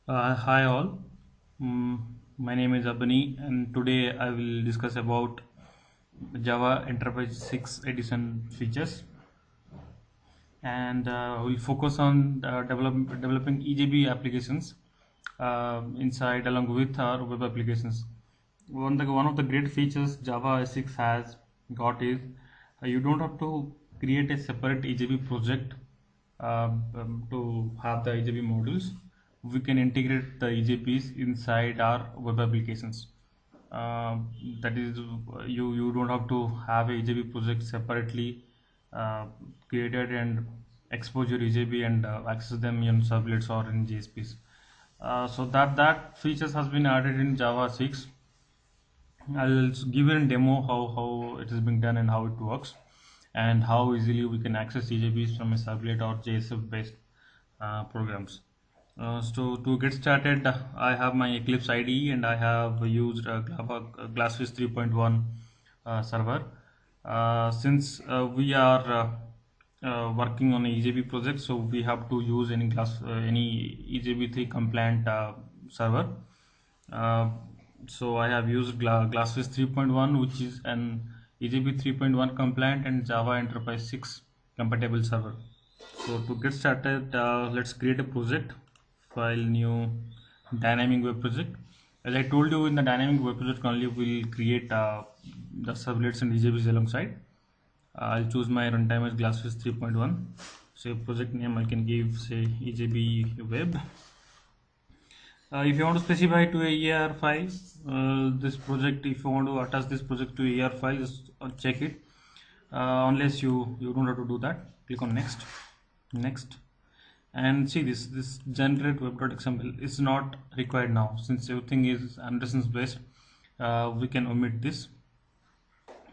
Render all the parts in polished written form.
Hi all, mm, my name is Abani and today I will discuss about Java Enterprise 6 Edition features, and we'll focus on developing EJB applications inside along with our web applications. One of the great features Java 6 has got is you don't have to create a separate EJB project to have the EJB modules. We can integrate the EJBs inside our web applications. Uh, that is, you don't have to have a EJB project separately created and expose your EJB and access them in servlets or in JSPs. So that features has been added in Java 6. I'll give you a demo how it is being done and how it works, and how easily we can access EJBs from a servlet or JSF based programs. So to get started, I have my Eclipse IDE and I have used Java Glassfish 3.1 server. Since we are working on a EJB project, so we have to use any EJB3 compliant server. Uh, so I have used Glassfish 3.1, which is an EJB 3.1 compliant and Java Enterprise 6 compatible server. So to get started, let's create a project. File, new, dynamic web project. As I told you, in the dynamic web project only we'll create the servlets and EJBs alongside. I'll choose my runtime as Glassfish 3.1. So project name I can give, say, EJB web. If you want to specify to a EAR file, this project, if you want to attach this project to EAR file, just check it. Unless you don't have to do that, click on next, and see this generate web.xml is not required now, since everything is Anderson's based. We can omit this.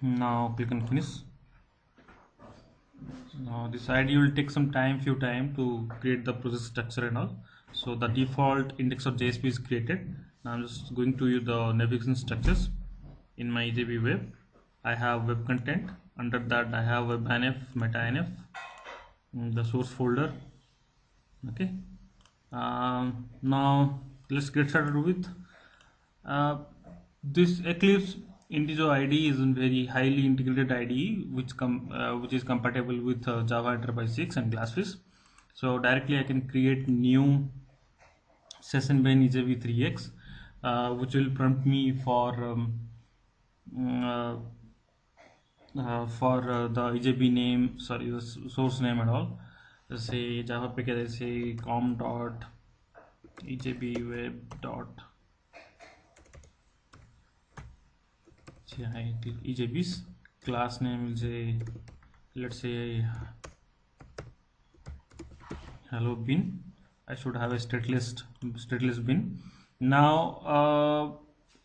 Now click on finish. Now this ID will take some few time to create the process structure and all. So the default index.jsp is created. Now I'm just going to use the navigation structures. In my EJB web, I have web content. Under that I have web.inf, meta.inf, the source folder. Okay. Now let's get started with this Eclipse Indigo IDE is a very highly integrated IDE which is compatible with Java Enterprise 6 and Glassfish. So directly I can create new session by EJB3x, which will prompt me for the EJB name, sorry, the source name and all. Let's say Java package, let's say com dot EJB web dot EJB's class name will say, let's say, hello bin. I should have a stateless bin. Now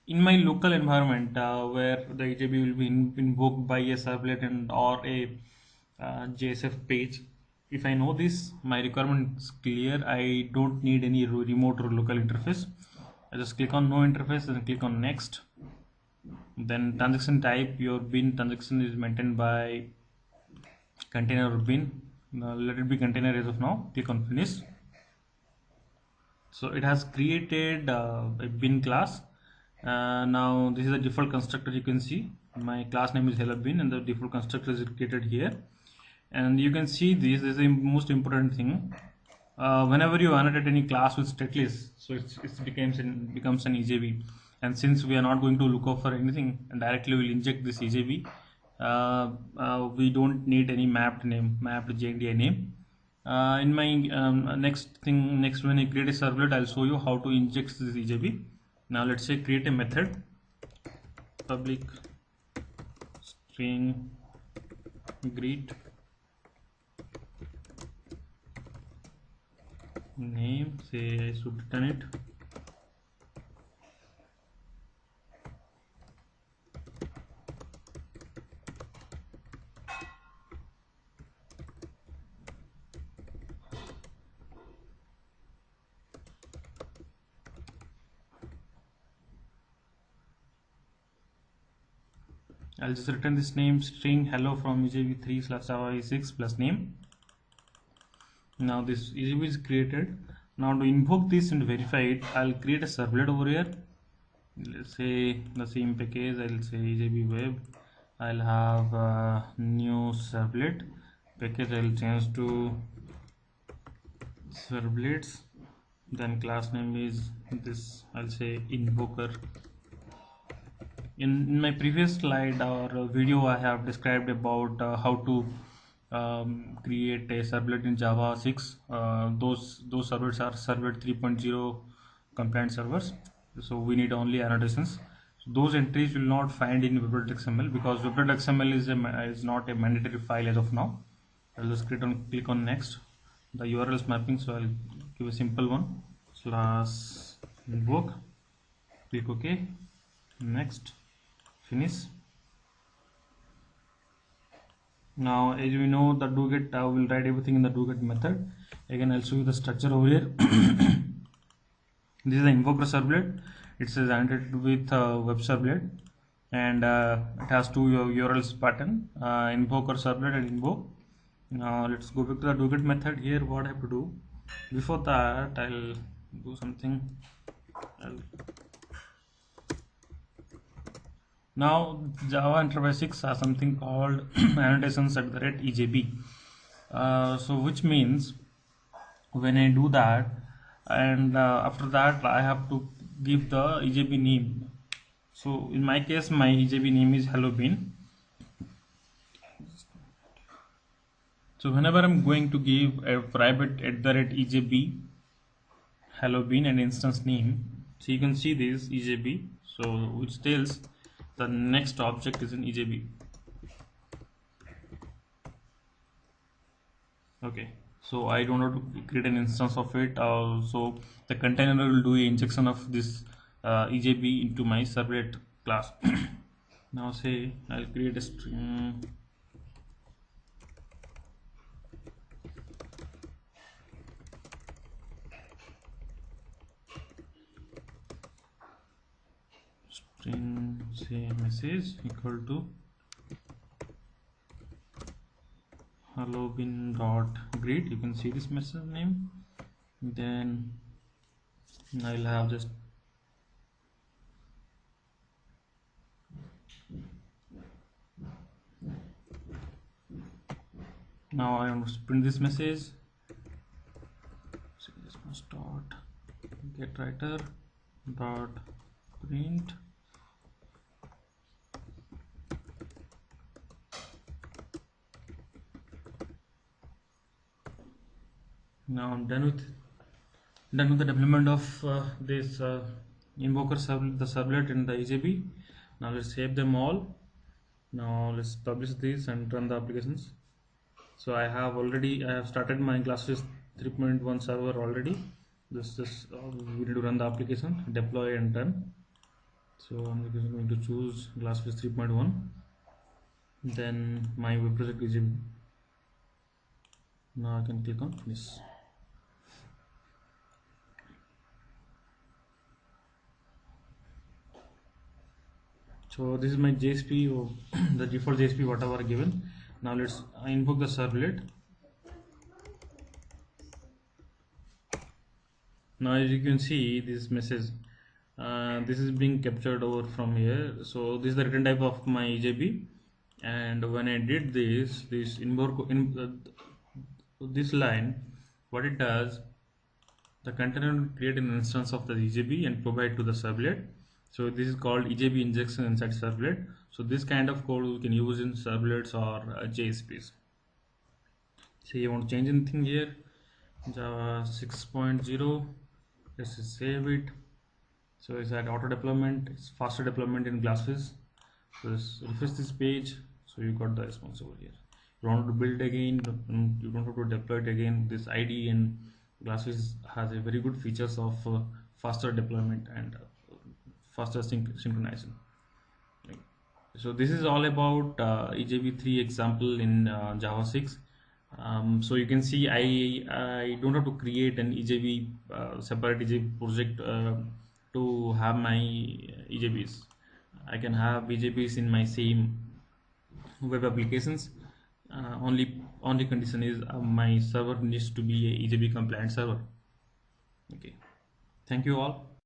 in my local environment where the EJB will be invoked by a servlet and or a JSF page, if I know this, my requirement is clear. I don't need any remote or local interface. I just click on no interface and click on next. Then transaction type, your bin transaction is maintained by container or bin. Now let it be container as of now. Click on finish. So it has created a bin class. Now this is the default constructor. You can see my class name is hello bin and the default constructor is created here. And you can see this is the most important thing. Whenever you annotate any class with stateless, so it becomes an EJB. And since we are not going to look out for anything and directly will inject this EJB, we don't need any mapped JNDI name. In my next when I create a servlet, I'll show you how to inject this EJB. Now let's say create a method, public string greet name, say I should return it. I'll just return this name string hello from EJB3/java6 plus name. Now this EJB is created. Now to invoke this and verify it, I'll create a servlet over here. Let's say the same package, I'll say EJB web. I'll have a new servlet package. I'll change to servlets. Then class name is this. I'll say invoker. In my previous slide or video, I have described about how to create a servlet in Java 6. Those servers are servlet 3.0 compliant servers. So we need only annotations. So those entries will not find in web.xml because web.xml is not a mandatory file as of now. I'll just click on next. The URL is mapping, so I'll give a simple one / invoke. Click OK. Next. Finish. Now as we know, the doGet will write everything in the doGet method. Again, I'll show you the structure over here. This is the invoker servlet. It says annotated with web servlet, and it has two URLs pattern, invoker servlet and invoke. Now let's go back to the doGet method. Here what I have to do, before that I'll do something. Now Java Enterprise 6 has something called annotations at the rate EJB. So which means when I do that, and after that I have to give the EJB name. So in my case, my EJB name is hello bean. So whenever I'm going to give a private at the rate EJB hello bean and instance name, so you can see this EJB, so which tells the next object is in EJB. Okay, so I don't have to create an instance of it. So the container will do an injection of this EJB into my servlet class. Now say I'll create a string. String say message equal to hello bin dot greet. You can see this message name. Then I'll have just now I want to print this message. So this must dot get writer dot print. Now I'm done with the development of this invoker the servlet and the EJB. Now let's save them all. Now let's publish this and run the applications. So I have started my GlassFish 3.1 server already. This we need to run the application, deploy and run. So I'm going to choose GlassFish 3.1. Then my web project is in. Now I can click on finish. So this is my JSP or the default JSP whatever given. Now let's invoke the servlet. Now as you can see this message, this is being captured over from here. So this is the return type of my EJB, and when I did this invoke this line, what it does, the container will create an instance of the EJB and provide to the servlet. So this is called EJB injection inside servlet. So this kind of code we can use in servlets or JSPs. So you want to change anything here, Java 6.0, let's just save it. So it's at auto deployment, it's faster deployment in GlassFish. So let's refresh this page. So you got the response over here. You want to build again, you don't have to deploy it again. This ID and GlassFish has a very good features of faster deployment and faster synchronization. So this is all about EJB 3 example in Java 6. So you can see I don't have to create an EJB separate EJB project to have my EJBs. I can have EJBs in my same web applications. Only condition is my server needs to be a EJB compliant server. Okay. Thank you all.